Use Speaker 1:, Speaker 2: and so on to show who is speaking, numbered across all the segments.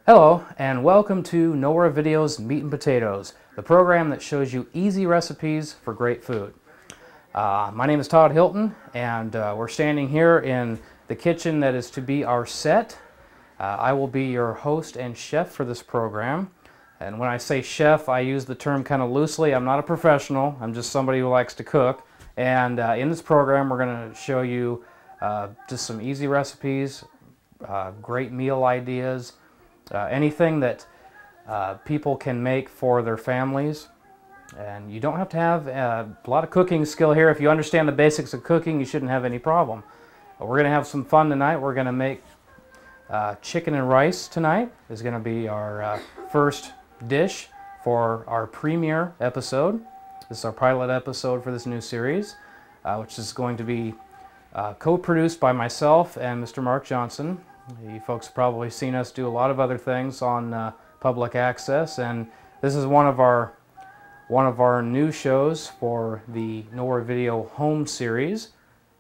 Speaker 1: Hello and welcome to Nowhere Videos Meat and Potatoes, the program that shows you easy recipes for great food. My name is Todd Hilton and we're standing here in the kitchen that is to be our set. I will be your host and chef for this program. And when I say chef, I use the term kind of loosely. I'm not a professional, I'm just somebody who likes to cook. And in this program we're going to show you just some easy recipes, great meal ideas, anything that people can make for their families. And you don't have to have a lot of cooking skill here. If you understand the basics of cooking, you shouldn't have any problem. But we're going to have some fun tonight. We're going to make chicken and rice tonight. Is going to be our first dish for our premiere episode. This is our pilot episode for this new series, which is going to be co-produced by myself and Mr. Mark Johnson. You folks have probably seen us do a lot of other things on public access, and this is one of our new shows for the Nowhere Video Home series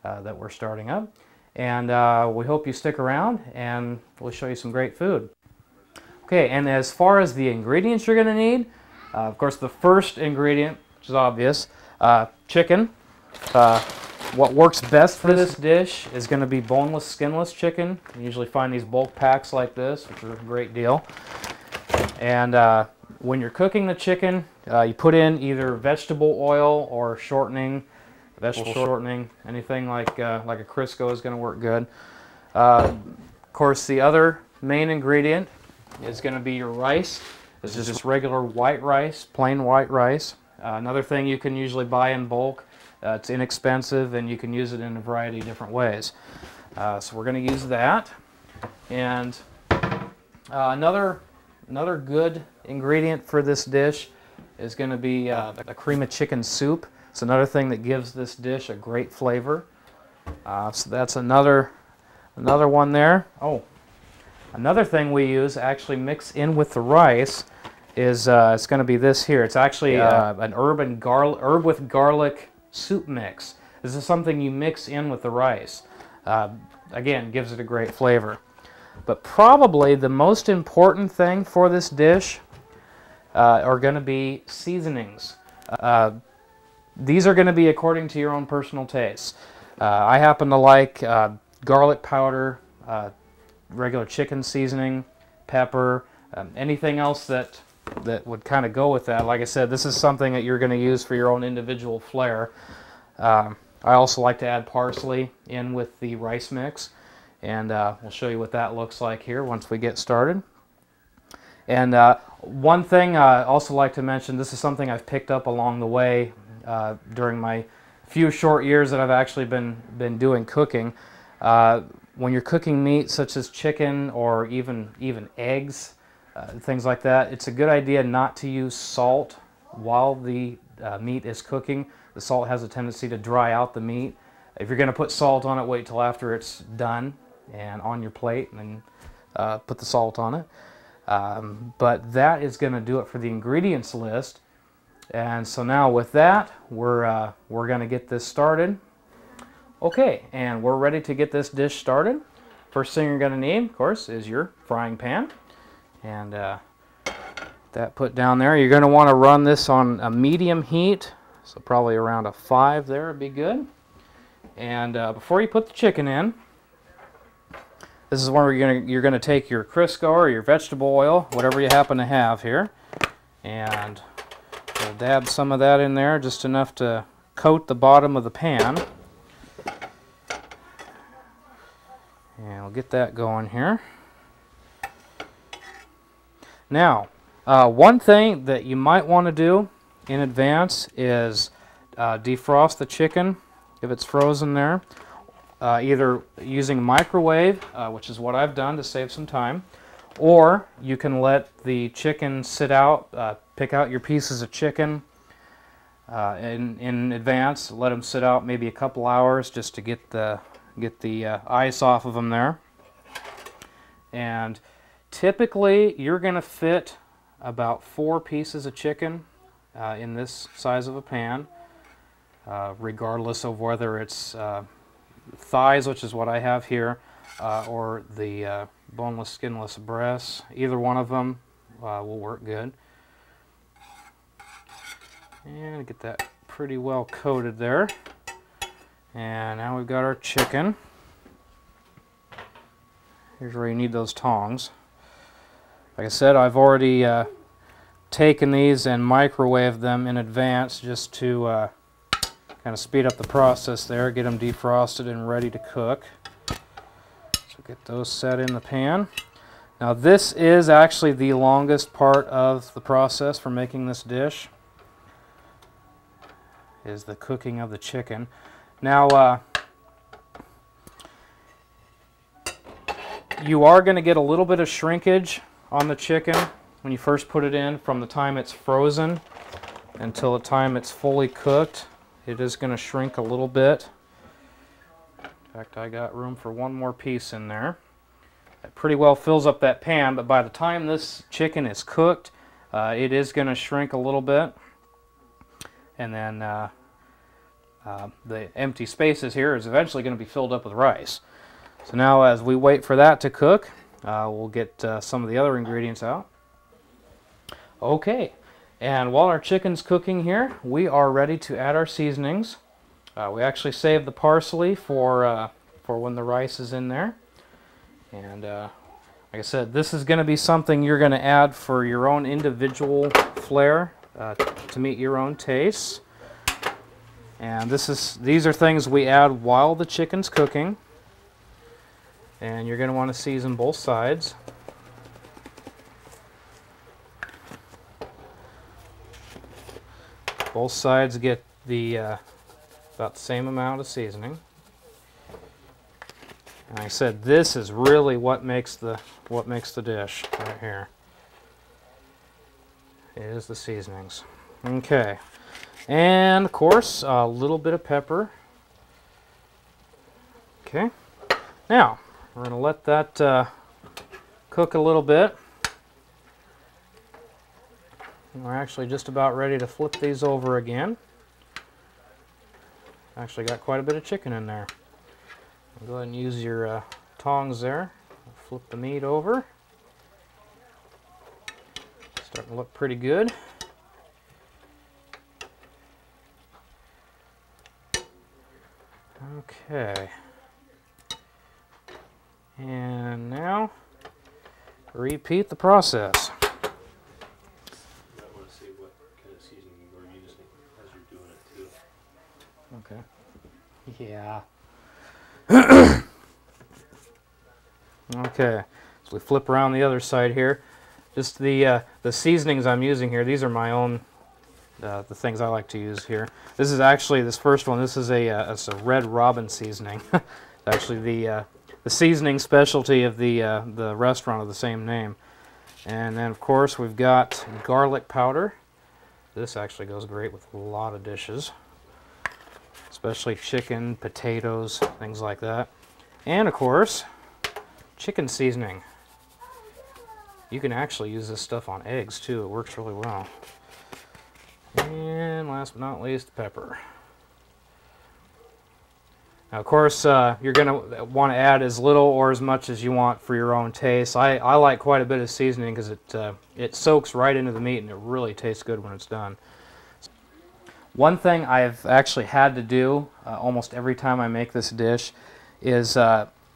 Speaker 1: that we're starting up. And we hope you stick around, and we'll show you some great food. Okay, and as far as the ingredients you're going to need, of course the first ingredient, which is obvious, chicken. What works best for this dish is going to be boneless, skinless chicken. You usually find these bulk packs like this, which are a great deal. And when you're cooking the chicken, you put in either vegetable oil or shortening, vegetable shortening, anything like a Crisco is going to work good. Of course, the other main ingredient is going to be your rice. This is just regular white rice, plain white rice. Another thing you can usually buy in bulk. It's inexpensive and you can use it in a variety of different ways. So we're going to use that. And another good ingredient for this dish is going to be a cream of chicken soup. It's another thing that gives this dish a great flavor. So that's another one there. Oh, another thing we use, actually mix in with the rice, is it's going to be this here. It's actually an herb with garlic soup mix. This is something you mix in with the rice. Again, gives it a great flavor. But probably the most important thing for this dish are going to be seasonings. These are going to be according to your own personal tastes. I happen to like garlic powder, regular chicken seasoning, pepper, anything else that would kind of go with that. Like I said, this is something that you're going to use for your own individual flair. I also like to add parsley in with the rice mix, and we'll show you what that looks like here once we get started. And one thing I also like to mention, this is something I've picked up along the way during my few short years that I've actually been doing cooking. When you're cooking meat such as chicken or even eggs, things like that, it's a good idea not to use salt while the meat is cooking. The salt has a tendency to dry out the meat. If you're going to put salt on it, wait till after it's done and on your plate, and then put the salt on it. But that is going to do it for the ingredients list. And so now with that, we're going to get this started. Okay, and we're ready to get this dish started. First thing you're going to need, of course, is your frying pan. And that put down there. You're going to want to run this on a medium heat, so probably around a 5 there would be good. And before you put the chicken in, this is where you're going to take your Crisco or your vegetable oil, whatever you happen to have here, and we'll dab some of that in there, just enough to coat the bottom of the pan. And we'll get that going here. Now, one thing that you might want to do in advance is defrost the chicken if it's frozen there, either using microwave, which is what I've done to save some time, or you can let the chicken sit out, pick out your pieces of chicken in advance, let them sit out maybe a couple hours just to get the ice off of them there. And typically, you're going to fit about 4 pieces of chicken in this size of a pan, regardless of whether it's thighs, which is what I have here, or the boneless, skinless breasts. Either one of them will work good. And get that pretty well coated there. And now we've got our chicken. Here's where you need those tongs. Like I said, I've already taken these and microwaved them in advance just to kind of speed up the process there, get them defrosted and ready to cook. So get those set in the pan. Now this is actually the longest part of the process for making this dish, is the cooking of the chicken. Now you are going to get a little bit of shrinkage on the chicken when you first put it in, from the time it's frozen until the time it's fully cooked. It is going to shrink a little bit. In fact, I got room for one more piece in there. That pretty well fills up that pan, but by the time this chicken is cooked, it is going to shrink a little bit. And then the empty spaces here is eventually going to be filled up with rice. So now as we wait for that to cook, we'll get some of the other ingredients out. Okay, and while our chicken's cooking here, we are ready to add our seasonings. We actually saved the parsley for when the rice is in there. And like I said, this is going to be something you're going to add for your own individual flair to meet your own tastes. And these are things we add while the chicken's cooking. And you're going to want to season both sides. Both sides get the about the same amount of seasoning. And like I said, this is really what makes the dish right here. Is the seasonings. Okay, and of course a little bit of pepper. Okay, now we're going to let that cook a little bit. And we're actually just about ready to flip these over again. Actually got quite a bit of chicken in there. Go ahead and use your tongs there. Flip the meat over. Starting to look pretty good. Okay. And now repeat the process. Okay. Yeah. Okay. So we flip around the other side here. Just the seasonings I'm using here. These are my own, the things I like to use here. This is actually, this first one. This is it's a Red Robin seasoning. It's actually the seasoning specialty of the restaurant of the same name. And then of course we've got garlic powder. This actually goes great with a lot of dishes, especially chicken, potatoes, things like that. And of course, chicken seasoning. You can actually use this stuff on eggs too. It works really well. And last but not least, pepper. Now of course, you're going to want to add as little or as much as you want for your own taste. I like quite a bit of seasoning because it soaks right into the meat and it really tastes good when it's done. One thing I've actually had to do almost every time I make this dish is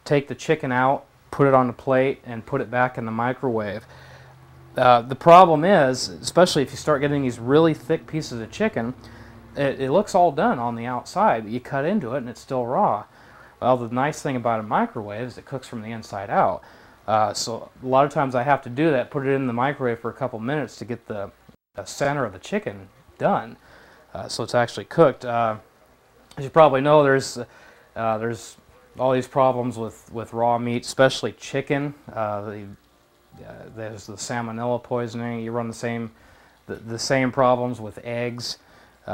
Speaker 1: take the chicken out, put it on the plate, and put it back in the microwave. The problem is, especially if you start getting these really thick pieces of chicken, it looks all done on the outside, but you cut into it and it's still raw. Well, the nice thing about a microwave is it cooks from the inside out. So a lot of times I have to do that, put it in the microwave for a couple minutes to get the center of the chicken done. So it's actually cooked. As you probably know, there's all these problems with raw meat, especially chicken. There's the salmonella poisoning. You run the same problems with eggs.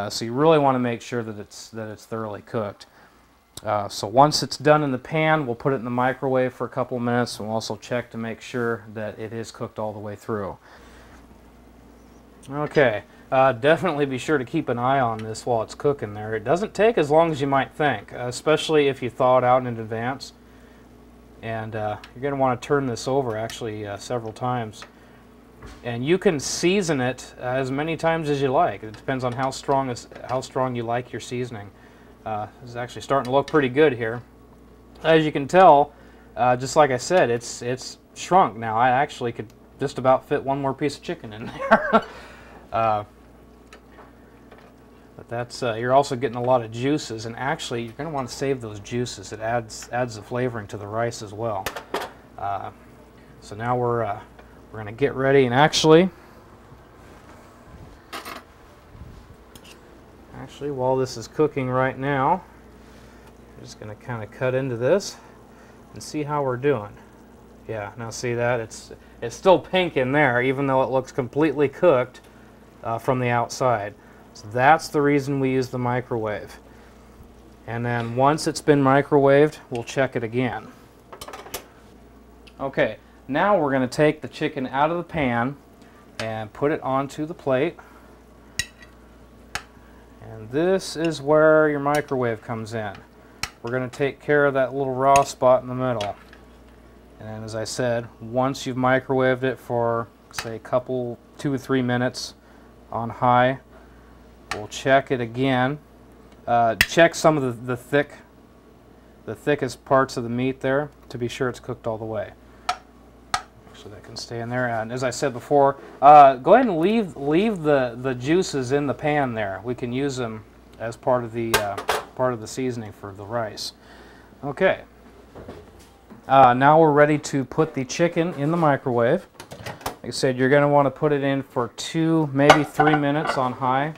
Speaker 1: So you really want to make sure that it's thoroughly cooked. So once it's done in the pan, we'll put it in the microwave for a couple of minutes, and we'll also check to make sure that it is cooked all the way through. Okay. Definitely be sure to keep an eye on this while it's cooking there. It doesn't take as long as you might think, especially if you thaw it out in advance. And you're going to want to turn this over actually several times. And you can season it as many times as you like. It depends on how strong you like your seasoning. This is actually starting to look pretty good here. As you can tell, just like I said, it's shrunk now. I actually could just about fit one more piece of chicken in there. But that's you're also getting a lot of juices, and actually you're going to want to save those juices. It adds the flavoring to the rice as well. So now we're going to get ready, and actually while this is cooking right now, I'm just going to kind of cut into this and see how we're doing. Yeah, now see that? It's still pink in there, even though it looks completely cooked from the outside. So that's the reason we use the microwave. And then once it's been microwaved, we'll check it again. Okay, now we're going to take the chicken out of the pan and put it onto the plate. And this is where your microwave comes in. We're going to take care of that little raw spot in the middle. And as I said, once you've microwaved it for, say, a couple, 2 or 3 minutes on high, we'll check it again. Check some of the thickest parts of the meat there to be sure it's cooked all the way. Actually, that can stay in there. And as I said before, go ahead and leave the juices in the pan there. We can use them as part of the seasoning for the rice. Okay. Now we're ready to put the chicken in the microwave. Like I said, you're going to want to put it in for 2, maybe 3 minutes on high.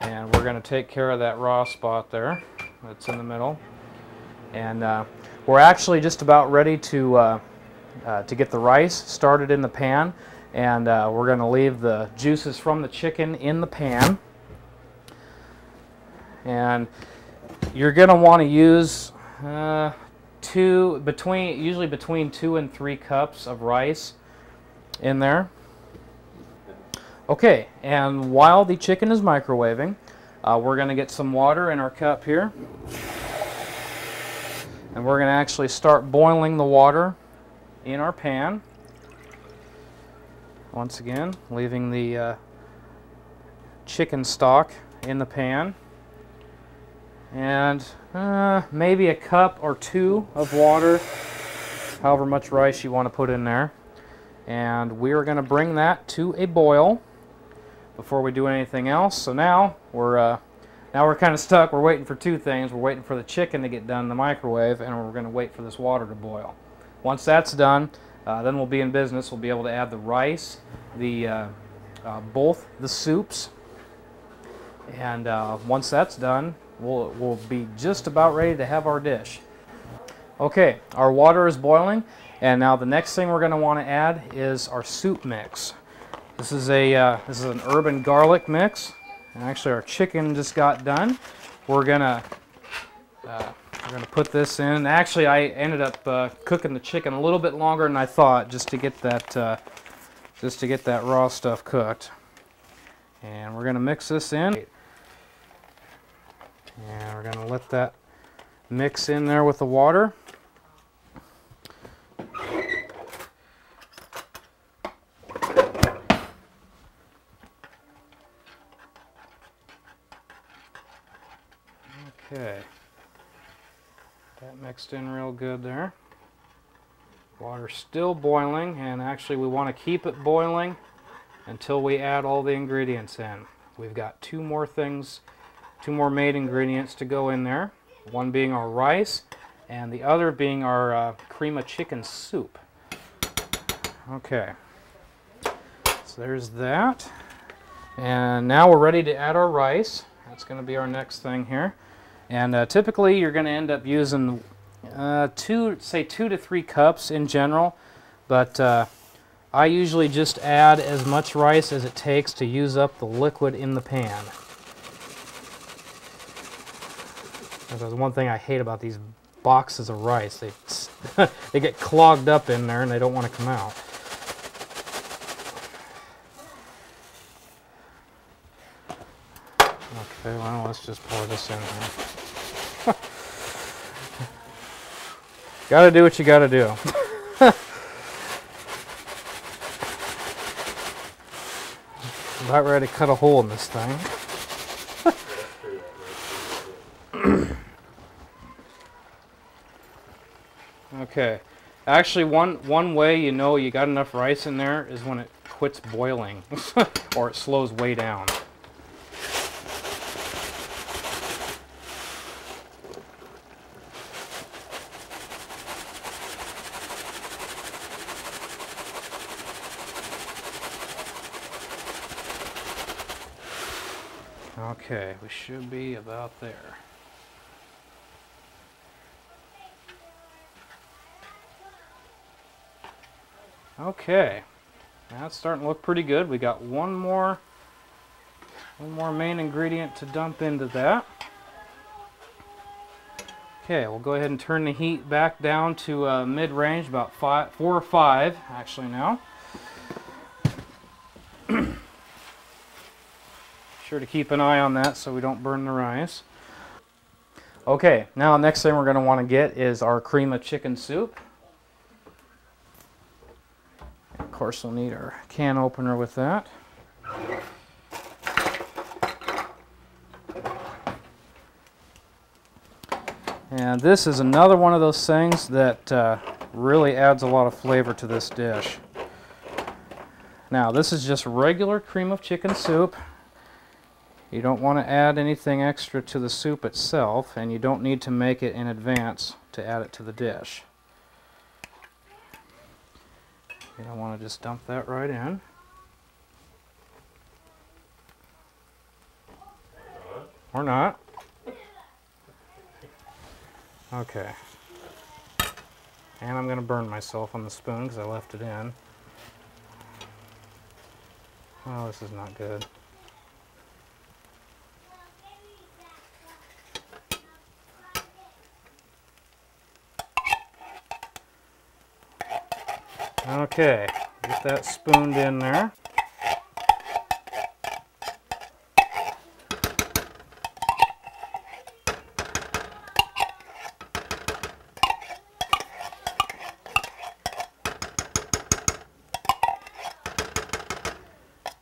Speaker 1: And we're going to take care of that raw spot there that's in the middle. And we're actually just about ready to get the rice started in the pan. And we're going to leave the juices from the chicken in the pan. And you're going to want to use usually between 2 and 3 cups of rice in there. Okay, and while the chicken is microwaving, we're going to get some water in our cup here. And we're going to actually start boiling the water in our pan. Once again, leaving the chicken stock in the pan. And maybe a cup or 2 of water, however much rice you want to put in there. And we are going to bring that to a boil before we do anything else. So now we're kind of stuck. We're waiting for 2 things. We're waiting for the chicken to get done in the microwave, and we're going to wait for this water to boil. Once that's done, then we'll be in business. We'll be able to add the rice, both the soups, and once that's done, we'll be just about ready to have our dish. Okay, our water is boiling, and now the next thing we're going to want to add is our soup mix. This is an herb and garlic mix, and actually our chicken just got done. We're gonna put this in. Actually, I ended up cooking the chicken a little bit longer than I thought, just to get that raw stuff cooked. And we're gonna mix this in. And we're going to let that mix in there with the water. Okay. That mixed in real good there. Water's still boiling, and actually we want to keep it boiling until we add all the ingredients in. We've got 2 more main ingredients to go in there. One being our rice, and the other being our cream of chicken soup. Okay, so there's that. And now we're ready to add our rice. That's going to be our next thing here. And typically you're going to end up using 2 to 3 cups in general, but I usually just add as much rice as it takes to use up the liquid in the pan. That's one thing I hate about these boxes of rice. They get clogged up in there and they don't want to come out. Okay, well, let's just pour this in here. Gotta do what you gotta do. About ready to cut a hole in this thing. Okay. Actually, one way you know you got enough rice in there is when it quits boiling or it slows way down. Okay, we should be about there. Okay, that's starting to look pretty good. We got one more main ingredient to dump into that. Okay, we'll go ahead and turn the heat back down to mid-range, about 4 or 5 actually now. Sure to keep an eye on that so we don't burn the rice. Okay, now the next thing we're going to want to get is our cream of chicken soup. Of course, we'll need our can opener with that. And this is another one of those things that really adds a lot of flavor to this dish. Now, this is just regular cream of chicken soup. You don't want to add anything extra to the soup itself, and you don't need to make it in advance to add it to the dish. You don't want to just dump that right in. Or not. Okay. And I'm going to burn myself on the spoon because I left it in. Oh, this is not good. Okay, get that spooned in there.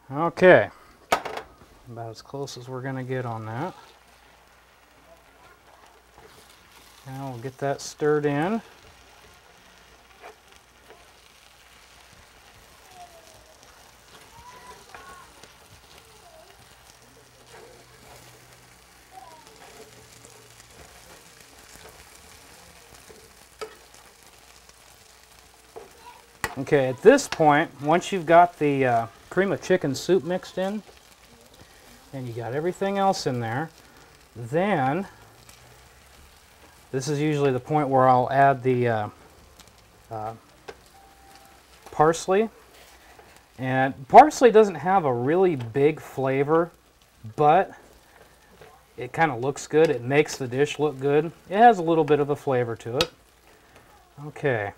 Speaker 1: Okay, about as close as we're going to get on that. Now we'll get that stirred in. Okay, at this point, once you've got the cream of chicken soup mixed in, and you got everything else in there, then this is usually the point where I'll add the parsley. And parsley doesn't have a really big flavor, but it kind of looks good. It makes the dish look good. It has a little bit of a flavor to it. Okay.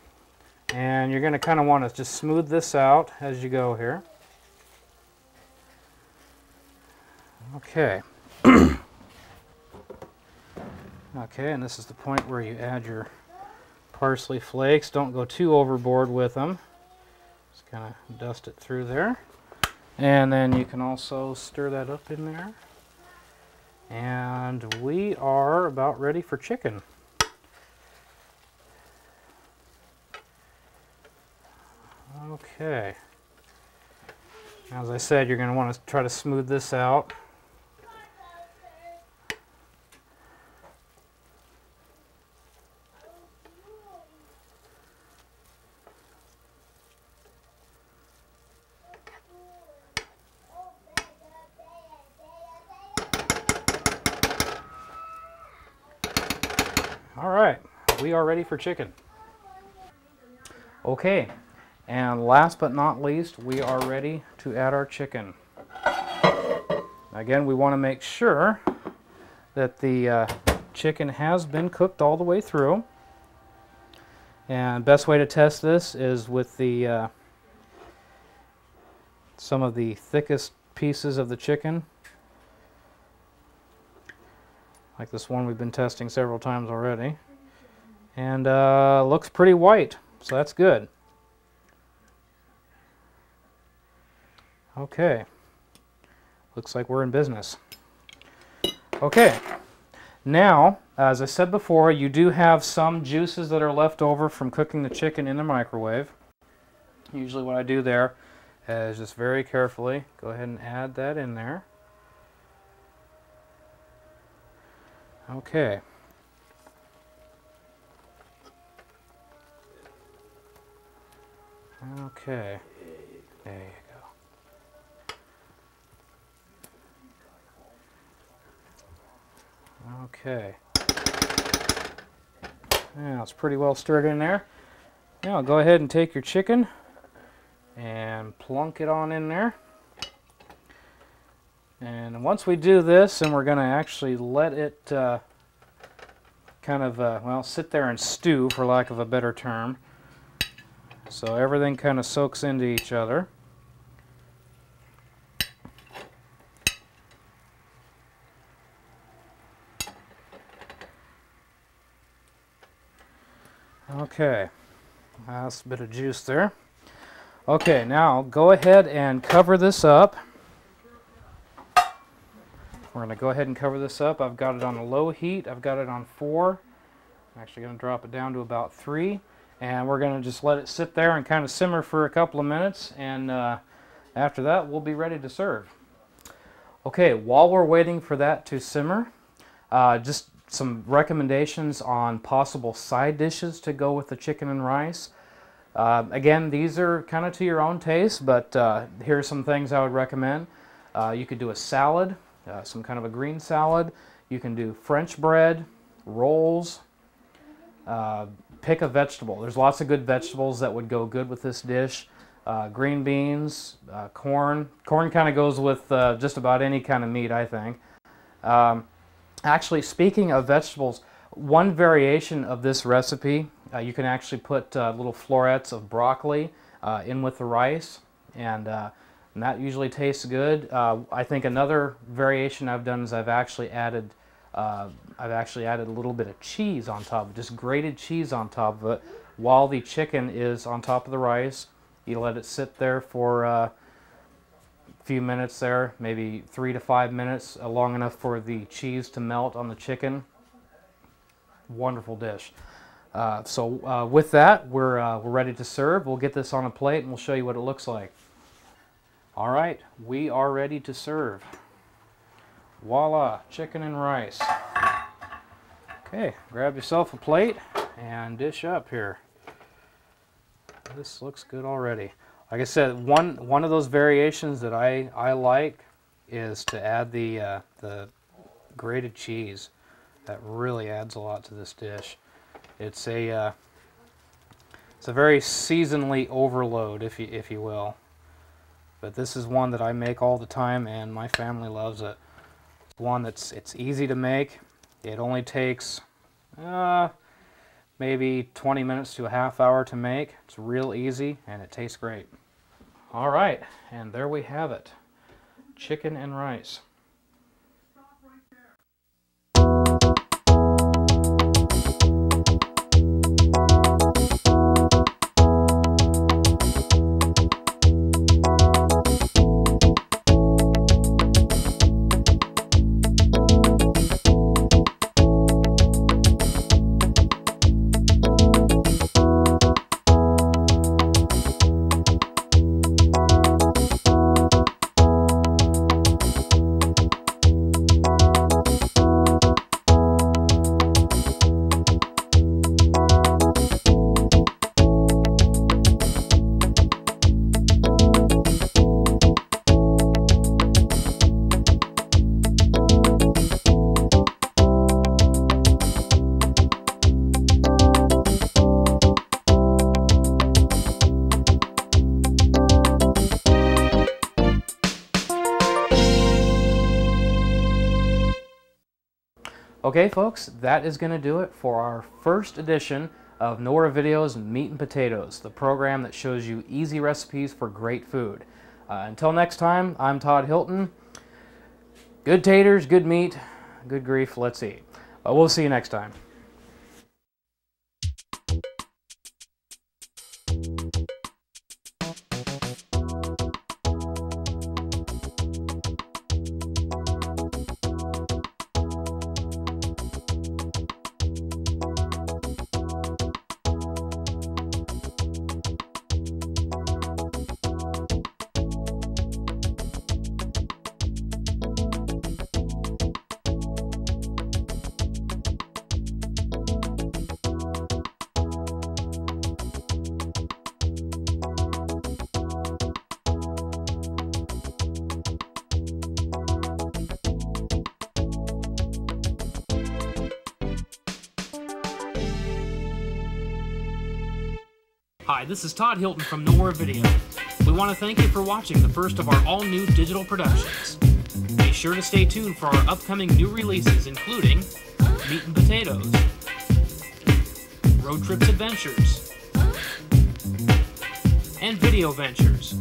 Speaker 1: And you're going to kind of want to just smooth this out as you go here. Okay. Okay, and this is the point where you add your parsley flakes. Don't go too overboard with them. Just kind of dust it through there. And then you can also stir that up in there. And we are about ready for chicken. Okay. As I said, you're going to want to try to smooth this out. All right, we are ready for chicken. Okay. And last but not least, we are ready to add our chicken. Again, we want to make sure that the chicken has been cooked all the way through. And best way to test this is with the some of the thickest pieces of the chicken. Like this one we've been testing several times already. and looks pretty white, so that's good. Okay, looks like we're in business. Okay, now, as I said before, you do have some juices that are left over from cooking the chicken in the microwave. Usually what I do there is just very carefully go ahead and add that in there. Okay. Okay. There you go. Okay. Now it's pretty well stirred in there. Now go ahead and take your chicken and plunk it on in there. And once we do this, and we're going to actually let it kind of, well, sit there and stew, for lack of a better term. So everything kind of soaks into each other. Okay, that's a bit of juice there. Okay, now go ahead and cover this up. We're going to go ahead and cover this up. I've got it on a low heat. I've got it on 4. I'm actually going to drop it down to about 3. And we're going to just let it sit there and kind of simmer for a couple of minutes. And after that, we'll be ready to serve. Okay, while we're waiting for that to simmer, just some recommendations on possible side dishes to go with the chicken and rice. Again, these are kind of to your own taste, but here's some things I would recommend. You could do a salad, some kind of a green salad. You can do French bread, rolls. Pick a vegetable. There's lots of good vegetables that would go good with this dish. Green beans, corn. Corn kind of goes with just about any kind of meat, I think. Actually, speaking of vegetables, one variation of this recipe, you can actually put little florets of broccoli in with the rice, and that usually tastes good. I think another variation I've done is I've actually added a little bit of cheese on top, just grated cheese on top of it, while the chicken is on top of the rice. You let it sit there for a few minutes there, maybe 3 to 5 minutes, long enough for the cheese to melt on the chicken. Wonderful dish. So with that, we're ready to serve. We'll get this on a plate and we'll show you what it looks like. All right, we are ready to serve. Voila, chicken and rice. Okay, grab yourself a plate and dish up here. This looks good already. Like I said, one of those variations that I like is to add the grated cheese. That really adds a lot to this dish. It's a very seasonally overload, if you will. But this is one that I make all the time, and my family loves it. It's one it's easy to make. It only takes maybe 20 minutes to a half hour to make. It's real easy, and it tastes great. All right, and there we have it. Chicken and rice. Okay folks, that is going to do it for our first edition of Nora Videos Meat and Potatoes, the program that shows you easy recipes for great food. Until next time, I'm Todd Hilton. Good taters, good meat, good grief, let's eat. We'll see you next time. Hi, this is Todd Hilton from Nowhere Video. We want to thank you for watching the first of our all-new digital productions. Be sure to stay tuned for our upcoming new releases, including Meat and Potatoes, Road Trips Adventures, and Video Ventures.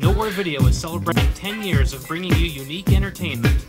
Speaker 1: Nowhere Video is celebrating 10 years of bringing you unique entertainment.